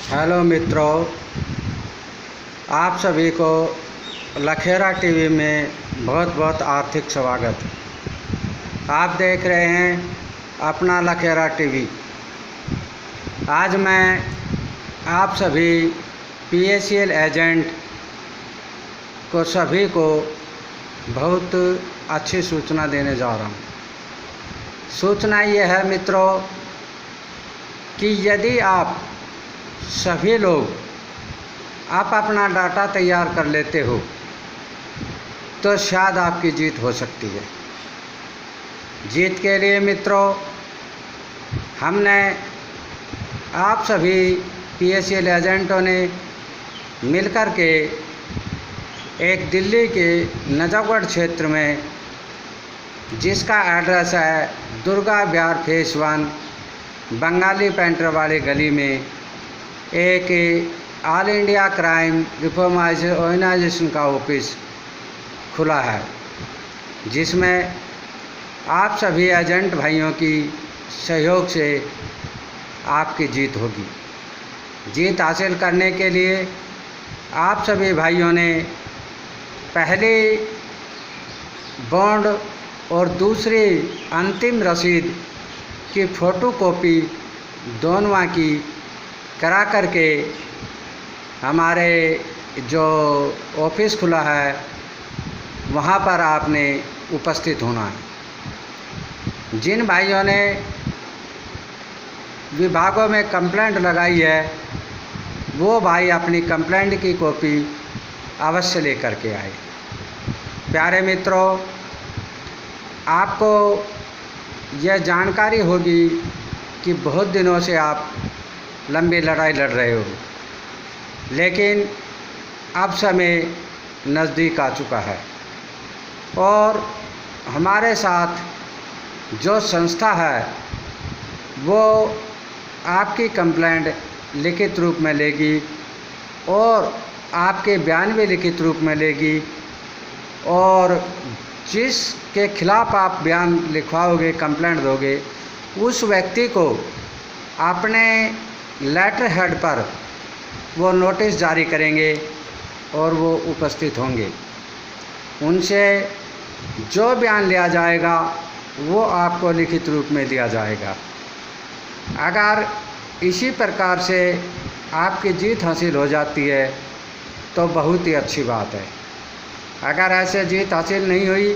Hello मित्रों, आप सभी को लखेरा टीवी में बहुत बहुत आर्थिक स्वागत। आप देख रहे हैं अपना लखेरा टीवी। आज मैं आप सभी PACL एजेंट को सभी को बहुत अच्छी सूचना देने जा रहा हूँ। सूचना ये है मित्रों कि यदि आप सभी लोग आप अपना डाटा तैयार कर लेते हो तो शायद आपकी जीत हो सकती है। जीत के लिए मित्रों हमने आप सभी PACL एजेंटों ने मिलकर के एक दिल्ली के नजफगढ़ क्षेत्र में, जिसका एड्रेस है दुर्गा विहार फेस 1 बंगाली पेंटर वाली गली में, एक all India crime reform organisation का ऑफिस खुला है, जिसमें आप सभी एजेंट भाइयों की सहयोग से आपकी जीत होगी। जीत हासिल करने के लिए आप सभी भाइयों ने पहले बॉन्ड और दूसरी अंतिम रसीद की फ़ोटोकॉपी दोनों की करा करके हमारे जो ऑफिस खुला है वहाँ पर आपने उपस्थित होना है। जिन भाइयों ने विभागों में कंप्लेंट लगाई है वो भाई अपनी कंप्लेंट की कॉपी अवश्य लेकर के आए। प्यारे मित्रों, आपको यह जानकारी होगी कि बहुत दिनों से आप लंबी लड़ाई लड़ रहे हो, लेकिन अब समय नज़दीक आ चुका है और हमारे साथ जो संस्था है वो आपकी कंप्लेंट लिखित रूप में लेगी और आपके बयान भी लिखित रूप में लेगी, और जिसके खिलाफ़ आप बयान लिखवाओगे, कंप्लेंट दोगे, उस व्यक्ति को अपने लेटर हेड पर वो नोटिस जारी करेंगे और वो उपस्थित होंगे। उनसे जो बयान लिया जाएगा वो आपको लिखित रूप में दिया जाएगा। अगर इसी प्रकार से आपकी जीत हासिल हो जाती है तो बहुत ही अच्छी बात है। अगर ऐसे जीत हासिल नहीं हुई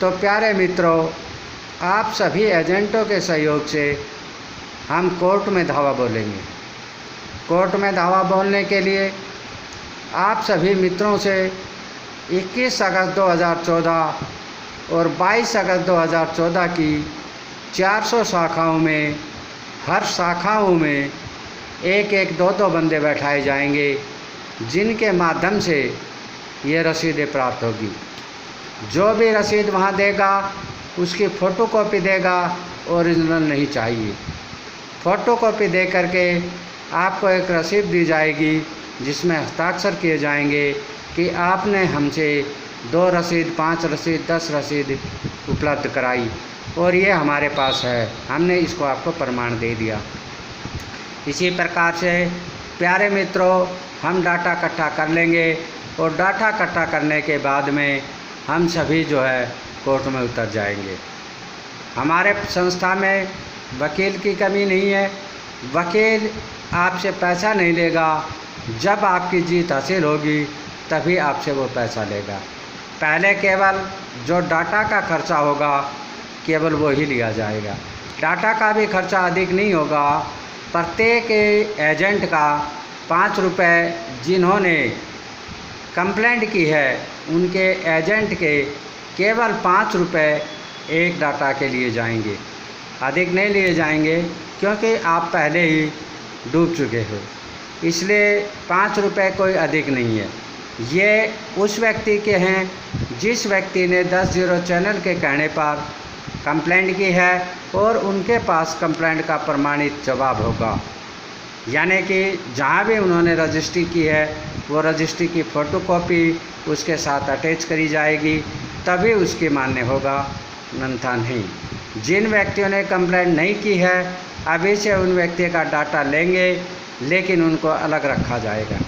तो प्यारे मित्रों, आप सभी एजेंटों के सहयोग से हम कोर्ट में धावा बोलेंगे। कोर्ट में धावा बोलने के लिए आप सभी मित्रों से 21 अगस्त 2014 और 22 अगस्त 2014 की 400 शाखाओं में, हर शाखाओं में एक एक दो दो बंदे बैठाए जाएंगे, जिनके माध्यम से ये रसीदें प्राप्त होगी। जो भी रसीद वहाँ देगा उसकी फ़ोटोकॉपी देगा, ओरिजिनल नहीं चाहिए। फ़ोटोकॉपी दे करके आपको एक रसीद दी जाएगी जिसमें हस्ताक्षर किए जाएंगे कि आपने हमसे 2 रसीद, 5 रसीद, 10 रसीद उपलब्ध कराई और ये हमारे पास है, हमने इसको आपको प्रमाण दे दिया। इसी प्रकार से प्यारे मित्रों, हम डाटा इकट्ठा कर लेंगे और डाटा इकट्ठा करने के बाद में हम सभी जो है कोर्ट में उतर जाएंगे। हमारे संस्था में वकील की कमी नहीं है। वकील आपसे पैसा नहीं लेगा, जब आपकी जीत हासिल होगी तभी आपसे वो पैसा लेगा। पहले केवल जो डाटा का खर्चा होगा केवल वो ही लिया जाएगा। डाटा का भी खर्चा अधिक नहीं होगा। प्रत्येक एजेंट का 5 रुपये, जिन्होंने कंप्लेंट की है उनके एजेंट के केवल 5 रुपये एक डाटा के लिए जाएंगे, अधिक नहीं लिए जाएंगे, क्योंकि आप पहले ही डूब चुके हो, इसलिए 5 रुपये कोई अधिक नहीं है। ये उस व्यक्ति के हैं जिस व्यक्ति ने 10-0 चैनल के कहने पर कंप्लेंट की है और उनके पास कंप्लेंट का प्रमाणित जवाब होगा, यानी कि जहाँ भी उन्होंने रजिस्ट्री की है वो रजिस्ट्री की फ़ोटोकॉपी उसके साथ अटैच करी जाएगी, तभी उसकी मान्य होगा, अन्यथा नहीं। जिन व्यक्तियों ने कंप्लेंट नहीं की है अभी से उन व्यक्ति का डाटा लेंगे लेकिन उनको अलग रखा जाएगा।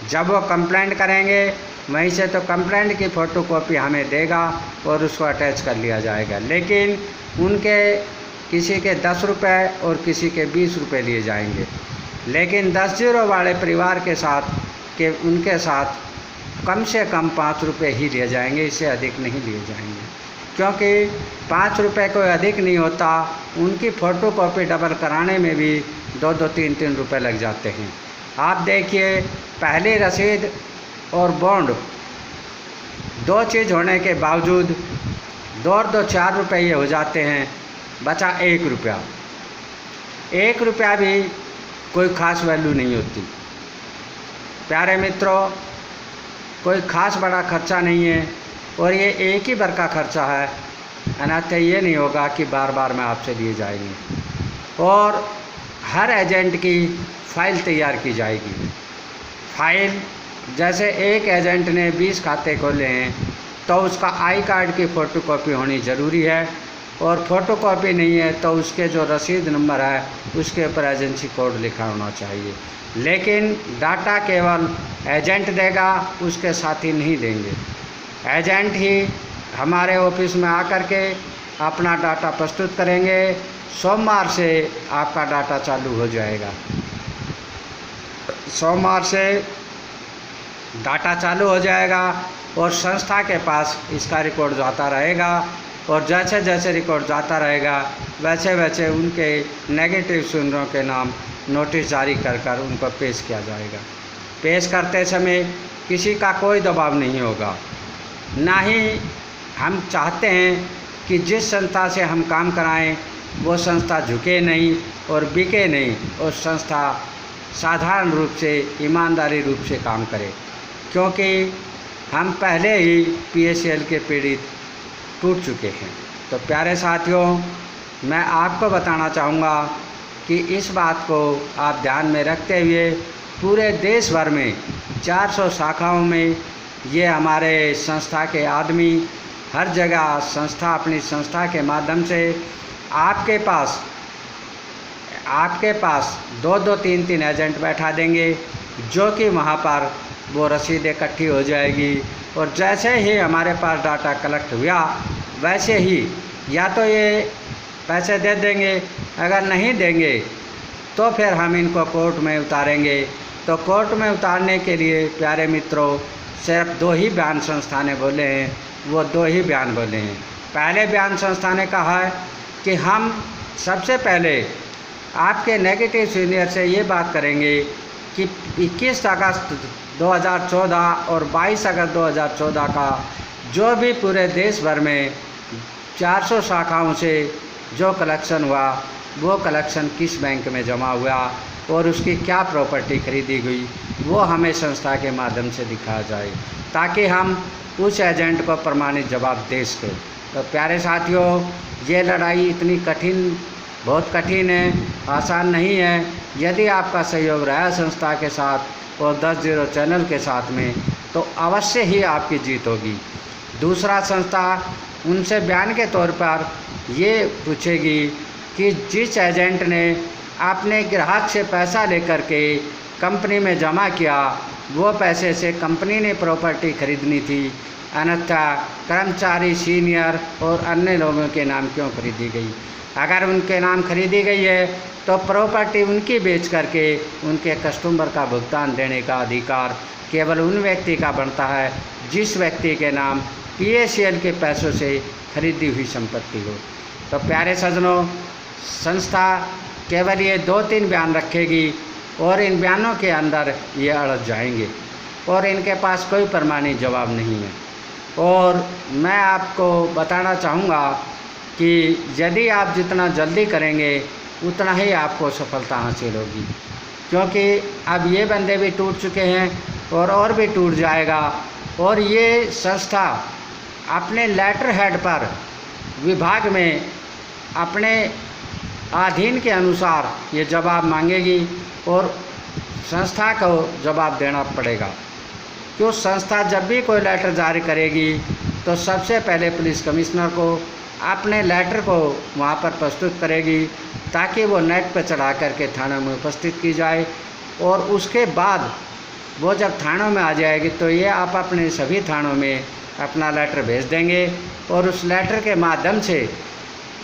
जब वो कंप्लेंट करेंगे वहीं से तो कंप्लेंट की फ़ोटोकॉपी हमें देगा और उसको अटैच कर लिया जाएगा। लेकिन उनके किसी के 10 रुपये और किसी के 20 रुपये लिए जाएंगे। लेकिन 10 जीरो वाले परिवार के साथ उनके साथ कम से कम 5 रुपये ही लिए जाएंगे, इससे अधिक नहीं लिए जाएंगे, क्योंकि 5 रुपये कोई अधिक नहीं होता। उनकी फ़ोटोकॉपी डबल कराने में भी 2-2, 3-3 रुपये लग जाते हैं। आप देखिए, पहली रसीद और बॉन्ड 2 चीज़ होने के बावजूद 2 4 रुपये ये हो जाते हैं, बचा 1 रुपया। 1 रुपया भी कोई ख़ास वैल्यू नहीं होती। प्यारे मित्रों, कोई ख़ास बड़ा खर्चा नहीं है और ये एक ही बार का खर्चा है, अन्यथा ये नहीं होगा कि बार बार में आपसे लिए जाएंगे। और हर एजेंट की फ़ाइल तैयार की जाएगी। फ़ाइल जैसे एक एजेंट ने 20 खाते खोले हैं तो उसका आई कार्ड की फ़ोटोकॉपी होनी ज़रूरी है, और फ़ोटोकॉपी नहीं है तो उसके जो रसीद नंबर है उसके ऊपर एजेंसी कोड लिखा होना चाहिए। लेकिन डाटा केवल एजेंट देगा, उसके साथी नहीं देंगे। एजेंट ही हमारे ऑफिस में आकर के अपना डाटा प्रस्तुत करेंगे। सोमवार से आपका डाटा चालू हो जाएगा। सोमवार से डाटा चालू हो जाएगा और संस्था के पास इसका रिकॉर्ड जाता रहेगा, और जैसे जैसे रिकॉर्ड जाता रहेगा वैसे वैसे उनके नेगेटिव शून्यों के नाम नोटिस जारी कर उनको पेश किया जाएगा। पेश करते समय किसी का कोई दबाव नहीं होगा। ना ही हम चाहते हैं कि जिस संस्था से हम काम कराएं वो संस्था झुके नहीं और बिके नहीं, और संस्था साधारण रूप से ईमानदारी रूप से काम करे, क्योंकि हम पहले ही PACL के पीड़ित टूट चुके हैं। तो प्यारे साथियों, मैं आपको बताना चाहूँगा कि इस बात को आप ध्यान में रखते हुए पूरे देश भर में 400 शाखाओं में ये हमारे संस्था के आदमी हर जगह संस्था अपनी संस्था के माध्यम से आपके पास 2-2, 3-3 एजेंट बैठा देंगे, जो कि वहाँ पर वो रसीद इकट्ठी हो जाएगी। और जैसे ही हमारे पास डाटा कलेक्ट हुआ वैसे ही या तो ये पैसे दे देंगे, अगर नहीं देंगे तो फिर हम इनको कोर्ट में उतारेंगे। तो कोर्ट में उतारने के लिए प्यारे मित्रों सिर्फ 2 ही बयान संस्था ने बोले हैं, वो 2 ही बयान बोले हैं। पहले बयान संस्था ने कहा है कि हम सबसे पहले आपके नेगेटिव सीनियर से ये बात करेंगे कि 21 अगस्त 2014 और 22 अगस्त 2014 का जो भी पूरे देश भर में 400 शाखाओं से जो कलेक्शन हुआ वो कलेक्शन किस बैंक में जमा हुआ और उसकी क्या प्रॉपर्टी खरीदी गई, वो हमें संस्था के माध्यम से दिखाया जाए, ताकि हम उस एजेंट को प्रमाणित जवाब दे सकें। तो प्यारे साथियों, ये लड़ाई इतनी कठिन, बहुत कठिन है, आसान नहीं है। यदि आपका सहयोग रहा संस्था के साथ और 10 जीरो चैनल के साथ में, तो अवश्य ही आपकी जीत होगी। दूसरा, संस्था उनसे बयान के तौर पर ये पूछेगी कि जिस एजेंट ने अपने ग्राहक से पैसा लेकर के कंपनी में जमा किया, वो पैसे से कंपनी ने प्रॉपर्टी खरीदनी थी, अन्यथा कर्मचारी, सीनियर और अन्य लोगों के नाम क्यों खरीदी गई। अगर उनके नाम खरीदी गई है तो प्रॉपर्टी उनकी बेच करके उनके कस्टमर का भुगतान देने का अधिकार केवल उन व्यक्ति का बनता है जिस व्यक्ति के नाम PACL के पैसों से खरीदी हुई संपत्ति हो। तो प्यारे सज्जनों, संस्था केवल ये 2-3 बयान रखेगी और इन बयानों के अंदर ये अड़स जाएंगे और इनके पास कोई प्रमाणित जवाब नहीं है। और मैं आपको बताना चाहूँगा कि यदि आप जितना जल्दी करेंगे उतना ही आपको सफलता हासिल होगी, क्योंकि अब ये बंदे भी टूट चुके हैं और भी टूट जाएगा। और ये संस्था अपने लेटर हेड पर विभाग में अपने अधीन के अनुसार ये जवाब मांगेगी और संस्था को जवाब देना पड़ेगा। क्यों, संस्था जब भी कोई लेटर जारी करेगी तो सबसे पहले पुलिस कमिश्नर को अपने लेटर को वहाँ पर प्रस्तुत करेगी ताकि वो नेट पर चढ़ा करके थाने में उपस्थित की जाए। और उसके बाद वो जब थानों में आ जाएगी तो ये आप अपने सभी थानों में अपना लेटर भेज देंगे, और उस लेटर के माध्यम से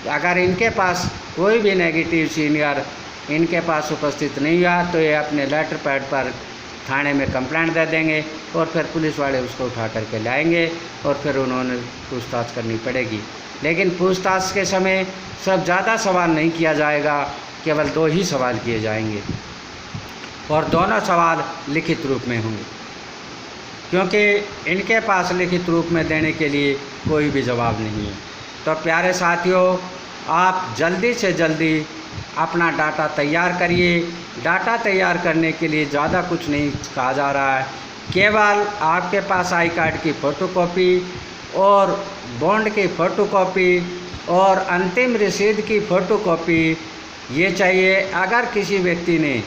अगर इनके पास कोई भी नेगेटिव सीनियर इनके पास उपस्थित नहीं हुआ तो ये अपने लेटर पैड पर थाने में कंप्लेंट दे देंगे, और फिर पुलिस वाले उसको उठा करके लाएंगे और फिर उन्होंने पूछताछ करनी पड़ेगी। लेकिन पूछताछ के समय सब ज़्यादा सवाल नहीं किया जाएगा, केवल 2 ही सवाल किए जाएंगे, और दोनों सवाल लिखित रूप में होंगे, क्योंकि इनके पास लिखित रूप में देने के लिए कोई भी जवाब नहीं है। तो प्यारे साथियों, आप जल्दी से जल्दी अपना डाटा तैयार करिए। डाटा तैयार करने के लिए ज़्यादा कुछ नहीं कहा जा रहा है, केवल आपके पास आई कार्ड की फ़ोटोकॉपी और बॉन्ड की फ़ोटोकॉपी और अंतिम रसीद की फ़ोटोकॉपी ये चाहिए। अगर किसी व्यक्ति ने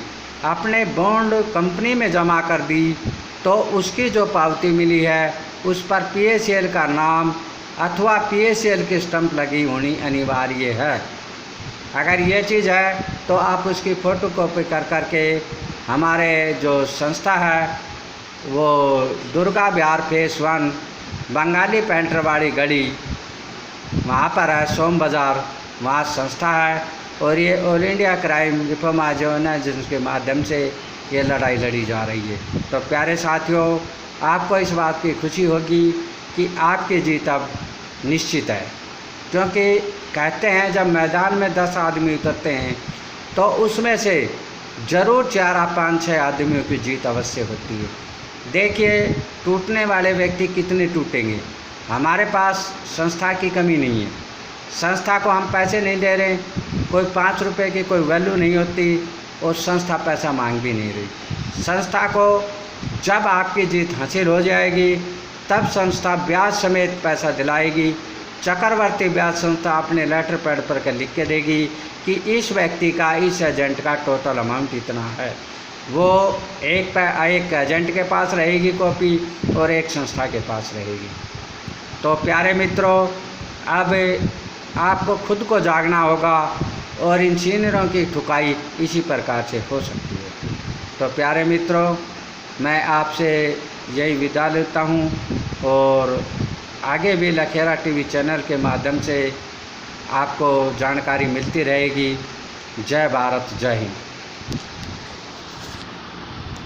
अपने बॉन्ड कंपनी में जमा कर दी तो उसकी जो पावती मिली है उस पर PACL का नाम अथवा PACL की स्टंप लगी होनी अनिवार्य है। अगर ये चीज़ है तो आप उसकी फ़ोटोकॉपी कर करके हमारे जो संस्था है वो दुर्गा विहार फेस 1 बंगाली पेंटरवाड़ी गली वहाँ पर है, सोम बाज़ार, वहाँ संस्था है। और ये ऑल इंडिया क्राइम रिफॉर्म आयोजन है जिसके माध्यम से ये लड़ाई लड़ी जा रही है। तो प्यारे साथियों, आपको इस बात की खुशी होगी कि आपकी जीत अब निश्चित है, क्योंकि कहते हैं जब मैदान में 10 आदमी उतरते हैं तो उसमें से ज़रूर 4, 5, 6 आदमियों की जीत अवश्य होती है। देखिए टूटने वाले व्यक्ति कितने टूटेंगे। हमारे पास संस्था की कमी नहीं है, संस्था को हम पैसे नहीं दे रहे, कोई 5 रुपए की कोई वैल्यू नहीं होती, और संस्था पैसा मांग भी नहीं रही। संस्था को जब आपकी जीत हासिल हो जाएगी तब संस्था ब्याज समेत पैसा दिलाएगी। चक्रवर्ती ब्याज संस्था अपने लेटर पैड पर के लिख के देगी कि इस व्यक्ति का, इस एजेंट का टोटल अमाउंट इतना है। वो एक एजेंट के पास रहेगी कॉपी और एक संस्था के पास रहेगी। तो प्यारे मित्रों, अब आपको खुद को जागना होगा और इन सीनियरों की ठुकाई इसी प्रकार से हो सकती है। तो प्यारे मित्रों, मैं आपसे यही विदा लेता हूँ, और आगे भी लखेरा टीवी चैनल के माध्यम से आपको जानकारी मिलती रहेगी। जय भारत, जय हिंद।